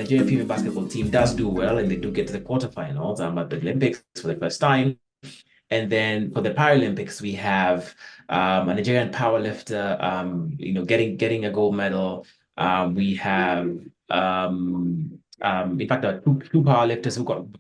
Nigeria female basketball team does do well and they do get to the quarterfinals at the Olympics for the first time. And then for the Paralympics, we have a Nigerian powerlifter, getting a gold medal. We have, in fact, two powerlifters who got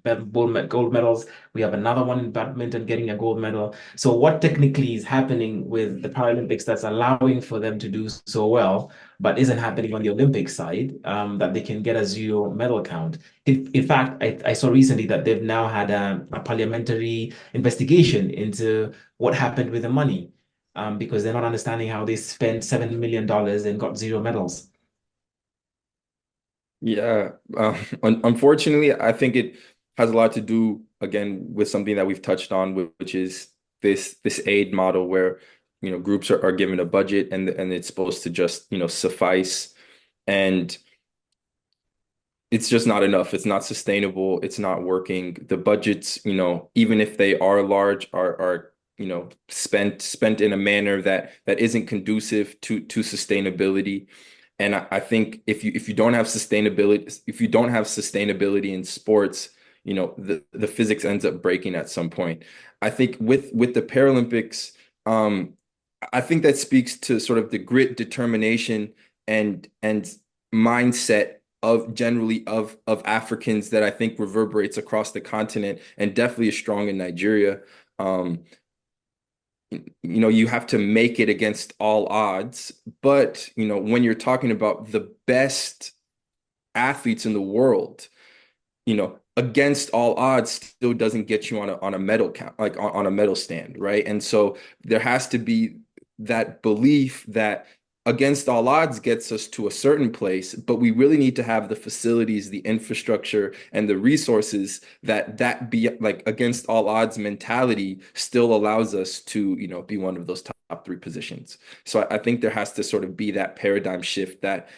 gold medals. We have another one in badminton getting a gold medal. So, what technically is happening with the Paralympics that's allowing for them to do so well, but isn't happening on the Olympic side, that they can get a zero medal count? In fact, I saw recently that they've now had a parliamentary investigation into what happened with the money, because they're not understanding how they spent $7 million and got zero medals. Yeah, unfortunately, I think it has a lot to do again with something that we've touched on, which is this aid model where groups are given a budget and it's supposed to just suffice, and it's just not enough. It's not sustainable. It's not working. The budgets, even if they are large, are spent in a manner that isn't conducive to sustainability. And I think if you don't have sustainability in sports, the physics ends up breaking at some point. I think with the Paralympics, I think that speaks to sort of the grit, determination, and mindset of generally of Africans that I think reverberates across the continent and definitely is strong in Nigeria. Um, you have to make it against all odds, but when you're talking about the best athletes in the world, against all odds still doesn't get you on a medal count, like on a medal stand, right? And so there has to be that belief that against all odds gets us to a certain place, but we really need to have the facilities, the infrastructure, and the resources that be like against all odds mentality still allows us to, be one of those top three positions. So I think there has to sort of be that paradigm shift that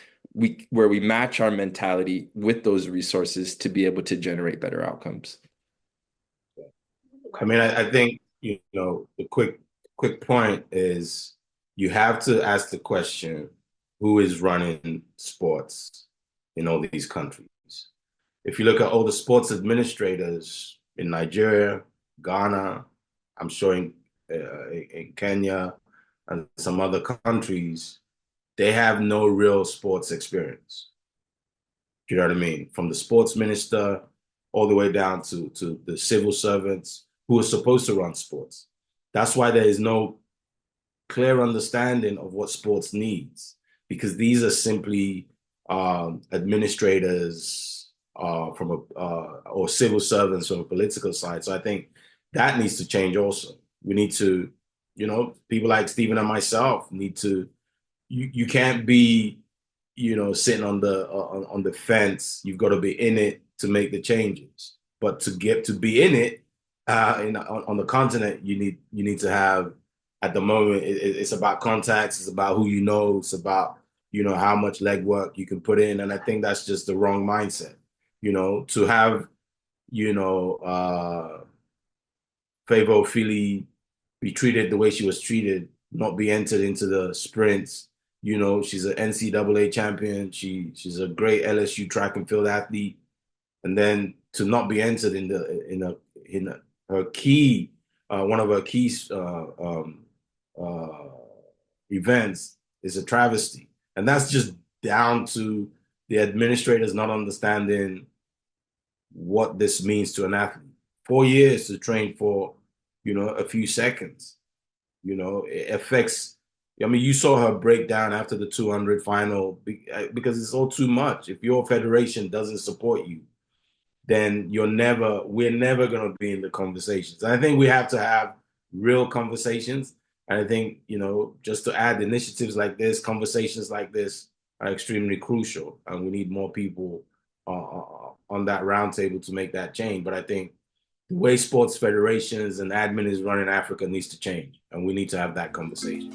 where we match our mentality with those resources to be able to generate better outcomes. I mean, I think, the quick point is you have to ask the question, who is running sports in all these countries? If you look at all the sports administrators in Nigeria, Ghana, I'm sure in Kenya and some other countries, they have no real sports experience. You know what I mean? From the sports minister all the way down to the civil servants who are supposed to run sports. That's why there is no clear understanding of what sports needs, because these are simply administrators from or civil servants from a political side. So I think that needs to change also. We need to, people like Stephen and myself need to, you can't be, sitting on the fence. You've got to be in it to make the changes. But to get to be in it, on the continent, you need to have, at the moment, it's about contacts, it's about who you know, it's about, how much legwork you can put in. And I think that's just the wrong mindset. To have, Favor Philly be treated the way she was treated, not be entered into the sprints. She's an NCAA champion. She's a great LSU track and field athlete, and then to not be entered in her key one of her key uh, events is a travesty, and that's just down to the administrators not understanding what this means to an athlete. 4 years to train for, a few seconds. It affects. I mean, you saw her break down after the 200 final because it's all too much. If your federation doesn't support you, then we're never going to be in the conversations. And I think we have to have real conversations. And I think, just to add, initiatives like this, conversations like this are extremely crucial. And we need more people on that roundtable to make that change. But I think the way sports federations and admin is running Africa needs to change. And we need to have that conversation.